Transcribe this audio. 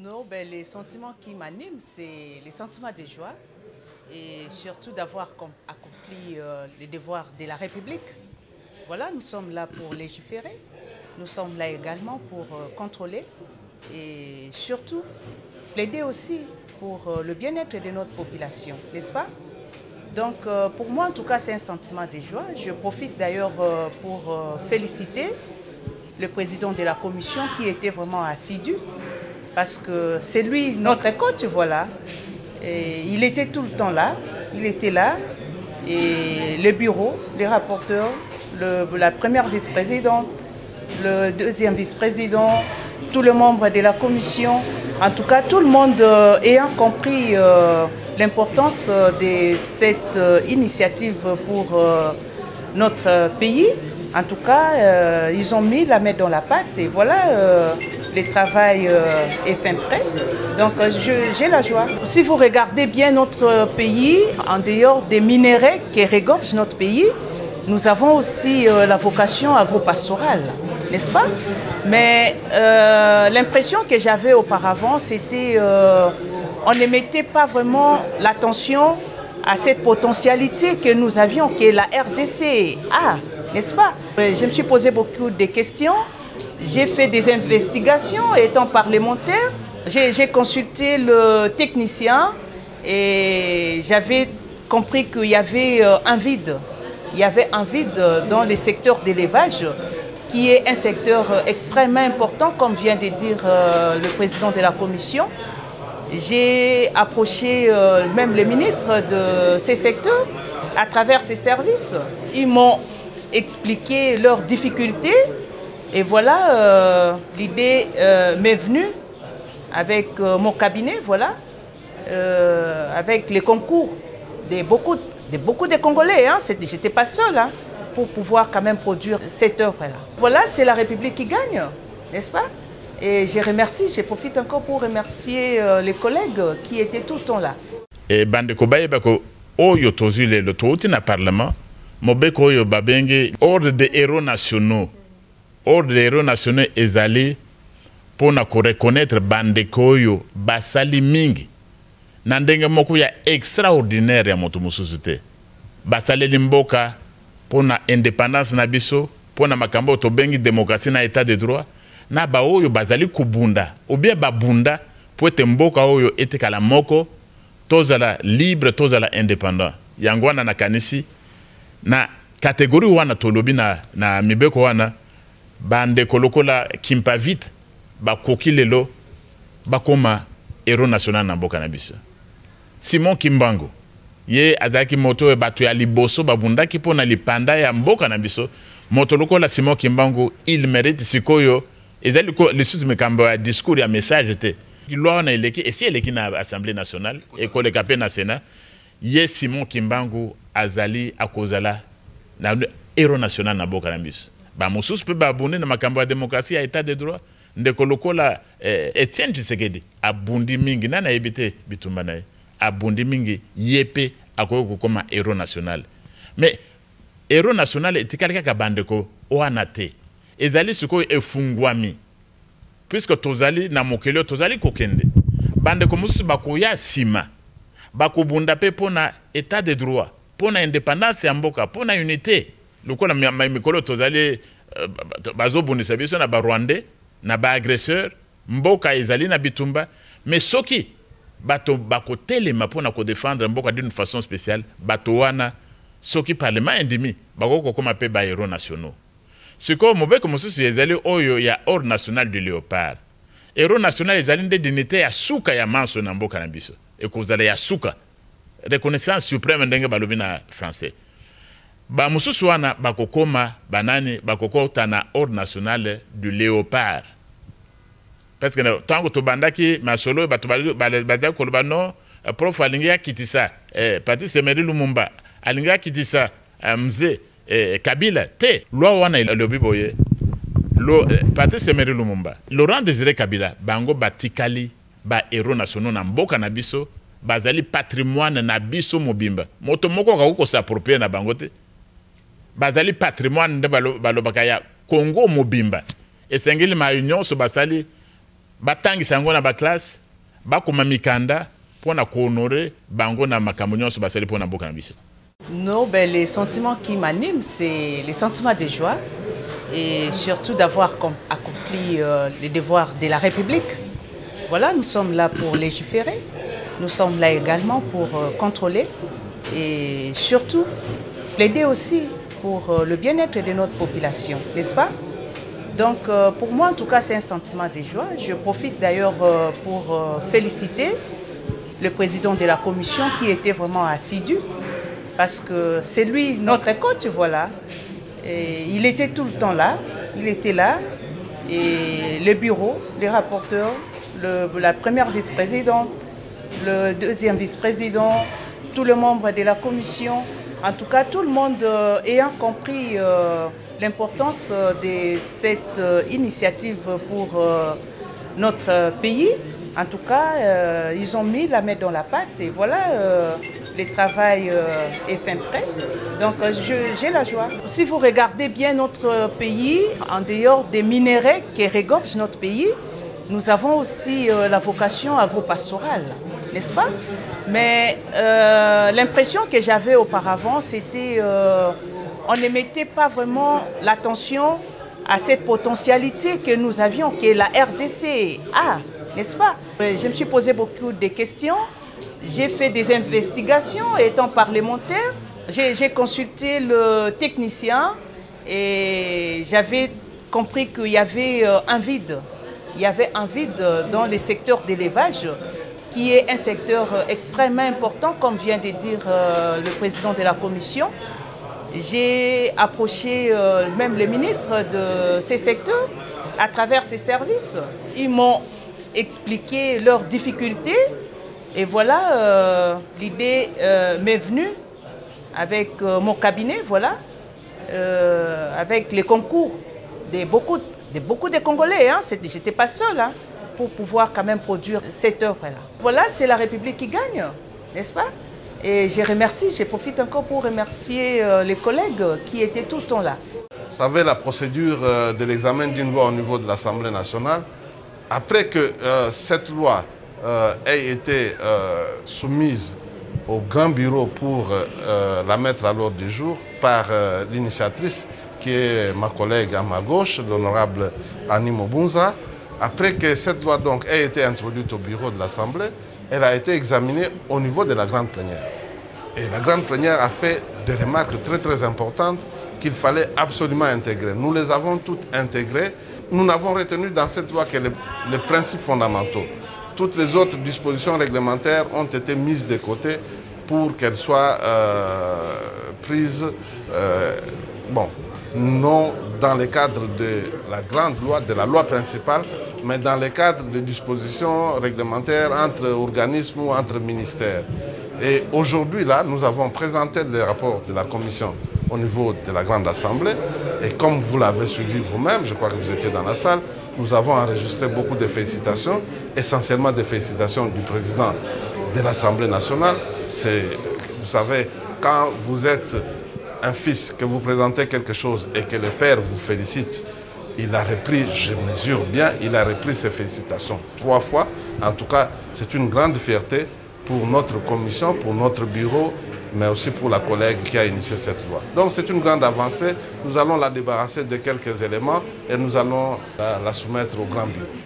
Non, ben, les sentiments qui m'animent, c'est les sentiments de joie et surtout d'avoir accompli les devoirs de la République. Voilà, nous sommes là pour légiférer, nous sommes là également pour contrôler et surtout plaider aussi pour le bien-être de notre population, n'est-ce pas? Donc pour moi, en tout cas, c'est un sentiment de joie. Je profite d'ailleurs pour féliciter le président de la commission qui était vraiment assidu parce que c'est lui notre coach, voilà. Et il était tout le temps là, il était là. Et le bureau, les rapporteurs, la première vice-présidente, le deuxième vice-président, tous les membres de la commission, en tout cas tout le monde ayant compris l'importance de cette initiative pour notre pays. En tout cas, ils ont mis la main dans la pâte et voilà, le travail est fin prêt. Donc j'ai la joie. Si vous regardez bien notre pays, en dehors des minéraux qui regorgent notre pays, nous avons aussi la vocation agro-pastorale, n'est-ce pas? Mais l'impression que j'avais auparavant, c'était on ne mettait pas vraiment l'attention à cette potentialité que nous avions, que la RDC a, n'est-ce pas? Je me suis posé beaucoup de questions, j'ai fait des investigations étant parlementaire, j'ai consulté le technicien et j'avais compris qu'il y avait un vide. Il y avait un vide dans le secteur d'élevage qui est un secteur extrêmement important, comme vient de dire le président de la commission. J'ai approché même les ministres de ces secteurs à travers ces services. Ils m'ont expliqué leurs difficultés et voilà, l'idée m'est venue avec mon cabinet, voilà, avec les concours de beaucoup de Congolais. Hein. Je n'étais pas seule hein, pour pouvoir quand même produire cette œuvre-là. Voilà, c'est la République qui gagne, n'est-ce pas? Et je remercie, je profite encore pour remercier les collègues qui étaient tout le temps là. Et bandeko bayebako oyo tozile le touti na parlement mobeko oyo babenge ordre des héros nationaux. Ordre des héros nationaux ezali pour na ko reconnaître bandeko oyo basali mingi na ndenge moko ya extraordinaire ya moto mususu te. Basaleli mboka pour na indépendance na biso, pour na makambo tobengi démocratie na état de droit. Na ba oyo bazali kubunda ou bien babunda pour ete mboka oyo ete kala moko tozala libre tozala indépendant yango wana na kanisi na catégorie wana tolobi na mibeko wana bande kolokola kimpa vite bakoki lelo bakoma héros national na mboka na biso. Simon Kimbangu ye azaki moto e bato ya liboso babundaki pona lipanda ya mboka na biso moto lokola Simon Kimbangu il mérite sikoyo. Ezali ko les sous mekambo ya discours ya message te loi na eleki et si eleki na assemblée nationale et ko le kapé na sénat ye Simon Kimbangu azali akozala na héros national na boka na biso ba mususu pe ba abonné na makambo ya démocratie ya état de droit ndeko lokola Etienne Tshisekedi abundi mingi na ebité bitumba na abundi mingi yepe akoyo koma héros national mais héros national etikali kaka bandeko oana te ezali sikoyo efungwami puisque tozali na mokelio tozali kokende bande ko mususu bakoya sima bakobunda pe pona état de droit pona indépendance ya mboka pona unité lokola mikolo tozali bazobundisa biso na ba Rwandais na ba agresseur mboka ezali na bitumba mais soki bato bakotelema pona ko défendre mboka d'une façon spéciale bato wana soki parlement indimi bakoko koma pe ba héros nationaux. C'est comme mobeko mosusu ezali oyo ya ordre national du léopard. Héros national ezali nde dignité ya suka ya manso na mboka na biso. E kozala ya suka. Reconnaissance suprême ndenge balobi na français. Ba mosusu wana bakokoma banani bakokota na ordre national du léopard. Parce que tango to bandaki masolo bato bazali koloba no prof alingia kitisa Patrice Emery Lumumba alingia kitisa mzee Kabila te loi wana lobi boye Patrice Emery Lumumba Laurent Désiré Kabila bango batikali ba héros nationaux na mboka na biso bazali patrimoine na biso mobimba moto moko kako s'approprier na bango te bazali patrimoine de balobaka ya Congo mobimba esengeli ma union so basali batangisa yango na baklasse bakoma mikanda pona kohonorer bango na makambo nyonso basali pona mboka na biso. Non, ben, les sentiments qui m'animent, c'est les sentiments de joie et surtout d'avoir accompli les devoirs de la République. Voilà, nous sommes là pour légiférer, nous sommes là également pour contrôler et surtout plaider aussi pour le bien-être de notre population, n'est-ce pas? Donc pour moi en tout cas c'est un sentiment de joie. Je profite d'ailleurs pour féliciter le président de la commission qui était vraiment assidu. Parce que c'est lui, notre coach, voilà. Et il était tout le temps là, il était là. Et le bureau, les rapporteurs, la première vice-présidente, le deuxième vice-président, tous les membres de la commission, en tout cas tout le monde ayant compris l'importance de cette initiative pour notre pays. En tout cas, ils ont mis la main dans la pâte et voilà, le travail est fin prêt. Donc j'ai la joie. Si vous regardez bien notre pays, en dehors des minéraux qui regorgent notre pays, nous avons aussi la vocation agro-pastorale, n'est-ce pas? Mais l'impression que j'avais auparavant, c'était on ne mettait pas vraiment l'attention à cette potentialité que nous avions, que la RDC a. N'est-ce pas? Je me suis posé beaucoup de questions, j'ai fait des investigations étant parlementaire, j'ai consulté le technicien et j'avais compris qu'il y avait un vide. Il y avait un vide dans le secteur d'élevage qui est un secteur extrêmement important, comme vient de dire le président de la commission. J'ai approché même les ministres de ces secteurs à travers ces services. Ils m'ont expliquer leurs difficultés et voilà, l'idée m'est venue avec mon cabinet, voilà, avec les concours de beaucoup de Congolais, hein, j'étais pas seule hein, pour pouvoir quand même produire cette œuvre-là. Voilà, c'est la République qui gagne, n'est-ce pas? Et je profite encore pour remercier les collègues qui étaient tout le temps là. Vous savez, la procédure de l'examen d'une loi au niveau de l'Assemblée nationale, après que cette loi ait été soumise au grand bureau pour la mettre à l'ordre du jour par l'initiatrice qui est ma collègue à ma gauche, l'honorable Annie Mobunza, après que cette loi donc ait été introduite au bureau de l'Assemblée, elle a été examinée au niveau de la grande plénière. Et la grande plénière a fait des remarques très très importantes qu'il fallait absolument intégrer. Nous les avons toutes intégrées. Nous n'avons retenu dans cette loi que les principes fondamentaux. Toutes les autres dispositions réglementaires ont été mises de côté pour qu'elles soient prises, non dans le cadre de la grande loi, de la loi principale, mais dans le cadre de dispositions réglementaires entre organismes ou entre ministères. Et aujourd'hui, là, nous avons présenté les rapports de la commission au niveau de la Grande Assemblée. Et comme vous l'avez suivi vous-même, je crois que vous étiez dans la salle, nous avons enregistré beaucoup de félicitations, essentiellement des félicitations du président de l'Assemblée nationale. Vous savez, quand vous êtes un fils, que vous présentez quelque chose et que le père vous félicite, il a repris, je mesure bien, il a repris ses félicitations 3 fois. En tout cas, c'est une grande fierté pour notre commission, pour notre bureau, mais aussi pour la collègue qui a initié cette loi. Donc c'est une grande avancée. Nous allons la débarrasser de quelques éléments et nous allons la soumettre au grand bureau.